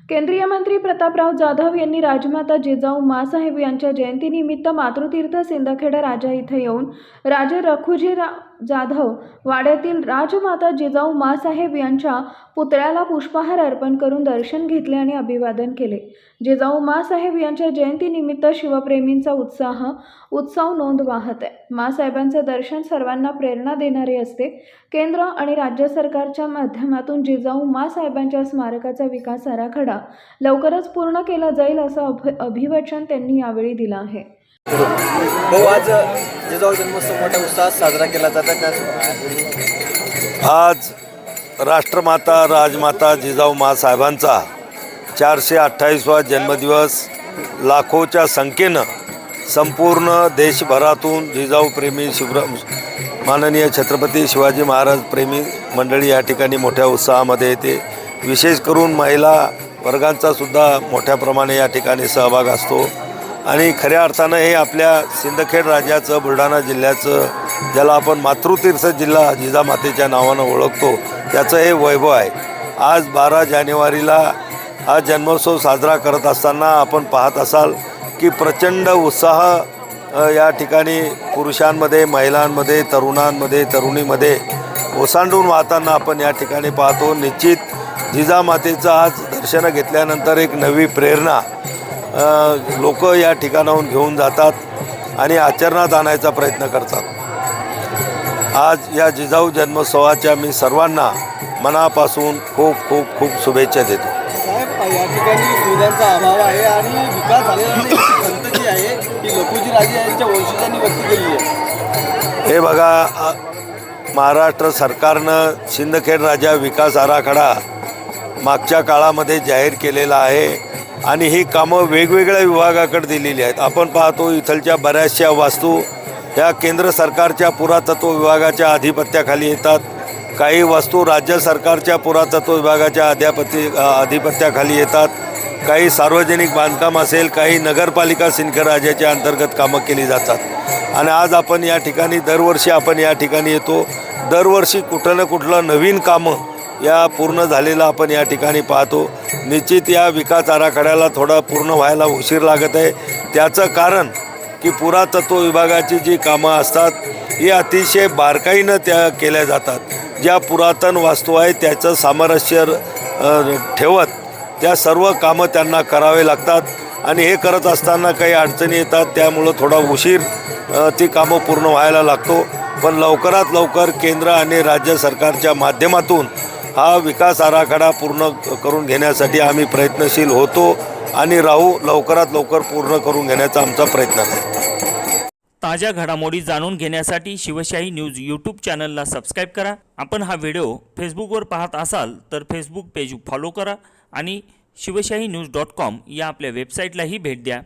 केंद्रीय मंत्री प्रतापराव जाधव यांनी राजमाता जिजाऊ माँसाहेब यांच्या जयंतीनिमित्त मातृतीर्थ सिंदखेडा राजा इथे येऊन राजे रखुजी जाधव वाड्यातील राजमाता जिजाऊ माँसाहेब यांच्या पुतळ्याला पुष्पहार अर्पण करून दर्शन घेतले आणि अभिवादन केले। जिजाऊ माँसाहेब यांच्या जयंतीनिमित्त शिवप्रेमींचा उत्सव नोंद वाहत आहे। माँसाहेबांचे दर्शन सर्वांना प्रेरणा देणारे असते। केंद्र आणि राज्य सरकारच्या माध्यमातून जिजाऊ माँसाहेबांच्या स्मारकाचा विकास आराखडा लवकरच पूर्ण केला जाईल असं अभिवचन त्यांनी यावेळी दिलं आहे। आज जिजाऊ जन्मोत्सव मोठ्या उत्साहात साजरा केला जातो। आज राष्ट्रमाता राजमाता जिजाऊ माँसाहेबांचा 428वा जन्मदिवस लाखोच्या संख्येनं संपूर्ण देशभरातून जिजाऊ प्रेमी माननीय छत्रपती शिवाजी महाराज प्रेमी मंडळी या ठिकाणी मोठ्या उत्साहामध्ये येते। विशेष करून महिला वर्गांचा सुद्धा मोठ्या प्रमाणे या ठिकाणी सहभाग असतो आणि खऱ्या अर्थानं हे आपल्या सिंदखेड राज्याचं बुलढाणा जिल्ह्याचं ज्याला आपण मातृतीर्थ जिल्हा जिजामातेच्या नावानं ओळखतो त्याचं हे वैभव आहे। आज 12 जानेवारीला हा जन्मोत्सव साजरा करत असताना आपण पाहत असाल की प्रचंड उत्साह या ठिकाणी पुरुषांमध्ये, महिलांमध्ये, तरुणांमध्ये, तरुणीमध्ये ओसांडून वाहताना आपण या ठिकाणी पाहतो। निश्चित जिजामातेचं आज दर्शन घेतल्यानंतर एक नवी प्रेरणा लोक या ठिकाणाहून घेऊन जातात आणि आचरणात आणायचा प्रयत्न करतात। आज या जिजाऊ जन्मोत्सवाच्या मी सर्वांना मनापासून खूप खूप खूप शुभेच्छा देतो। साहेब, या ठिकाणी सुविधांचा अभाव आहे आणि विकास झालेला नाही खंत जी आहे ती लखुजी राजे यांच्या वंशजांनी व्यक्त केली आहे। हे बघा, महाराष्ट्र सरकारनं सिंदखेड राजा विकास आराखडा मागच्या काळामध्ये जाहीर केलेला आहे आणि ही कामं वेगवेगळ्या विभागाकडे दिलेली आहेत। आपण पाहतो इथलच्या बऱ्याचशा वास्तू ह्या केंद्र सरकारच्या पुरातत्व विभागाच्या अधिपत्याखाली येतात, काही वस्तू राज्य सरकारच्या पुरातत्व विभागाच्या अधिपत्याखाली येतात, काही सार्वजनिक बांधकाम असेल, काही नगरपालिका सिंदखेड राजाच्या अंतर्गत कामं केली जातात। आणि आज आपण या ठिकाणी दरवर्षी आपण या ठिकाणी येतो, दरवर्षी कुठलं ना कुठलं नवीन कामं या पूर्ण झालेलं आपण या ठिकाणी पाहतो। निश्चित या विकास आराखड्याला थोडा पूर्ण व्हायला उशीर लागत आहे। त्याचं कारण की पुरातत्व विभागाची जी कामं असतात ही अतिशय बारकाईनं त्या केल्या जातात। ज्या पुरातन वास्तू आहेत त्याचं सामरस्य ठेवत त्या सर्व कामं त्यांना करावे लागतात आणि हे करत असताना काही अडचणी येतात, त्यामुळं थोडा उशीर ती कामं पूर्ण व्हायला लागतो। पण लवकरात लवकर केंद्र आणि राज्य सरकारच्या माध्यमातून हा विकास आराखडा पूर्ण करून घेण्यासाठी आम्ही प्रयत्नशील होतो आणि राहू। लवकरात लवकर पूर्ण करून घेण्याचा आमचा प्रयत्न आहे। ताज्या घडामोडी जाणून घेण्यासाठी शिवशाही न्यूज यूट्यूब चॅनलला सबस्क्राईब करा। आपण हा व्हिडिओ फेसबुकवर पाहत असाल तर फेसबुक पेज फॉलो करा आणि शिवशाही न्यूज.com या आपल्या वेबसाईटलाही भेट द्या।